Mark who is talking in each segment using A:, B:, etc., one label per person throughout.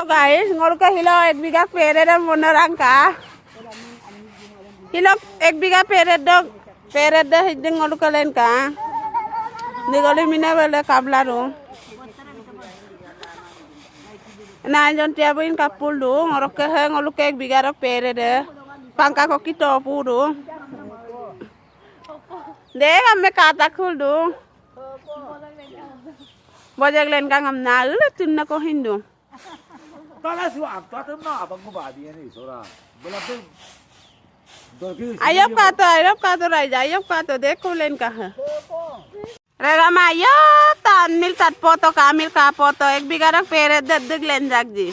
A: guys, ngol ka hilo 1 biga pere dan monarang ka. Hilo 1 biga pere dog pere dah hideng ngol ka len ka. Nigoli mina bele kabla ro. Na jon tiabuin kapul do ngorok ke ngol ka 1 biga rok pere de. Pangka ko kito puro. De ame kata khul do. Bojak len ka ngam na ule tunna ko hindu.
B: Tala su ak to tam na abang ko ba di ni sora. Bola pe
A: Ayop ka to raja ayop ka to dekho len ka ha. Rega ma yo tan mil tat poto ka mil ka poto 1 biga rak pere dag len jak ji.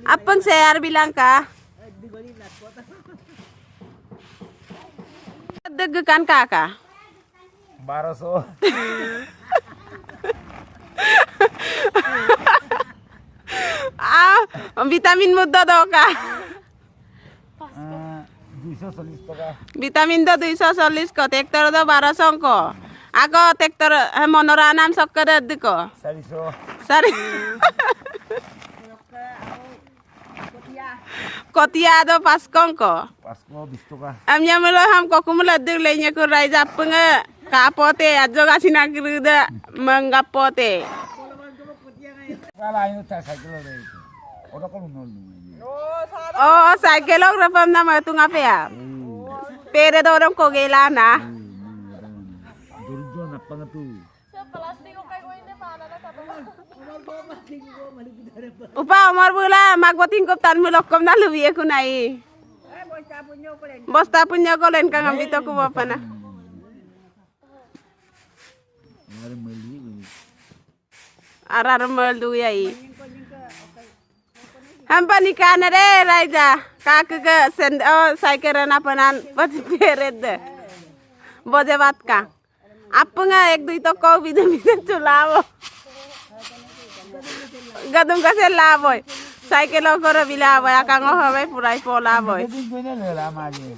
A: Apang share bilang ka? Dag kan kakak.
B: 1200
A: vitamin muda daw ka.
B: 240 টাকা
A: Vitamin do 240 ko, tektor do 1200 ko. Ako tektor monoranam sokkar ko.
B: 400
A: Sari. Kotia do paskong ko.
B: 520 টাকা
A: Amnya melo ham ko kumula dik lenya ko raja penga kapote ajo kasina kiruda menggapote.
B: Kala ayo ta cycle re oda ko no
A: Oh, cycle og rapam na ma tunga pe ya. Pere do rom ko gela na.
B: durjo napang tu
A: Upa umar bula magboting ko tan mulok kom na luwi ko nai. Bosta punya ko len kang ambito ko bapa na.
B: are meli
A: Arar mel du yai. Hampa nikah na re raja. Kak ke send oh cycle na panan pati pere de. Boje bat ka. Apa nga 1 2 to ko bida chulavo. Gadung kasi lavoy. Cycle ko ra bilavoy akang ho purai po lavoy.
B: din ko na le la ma ji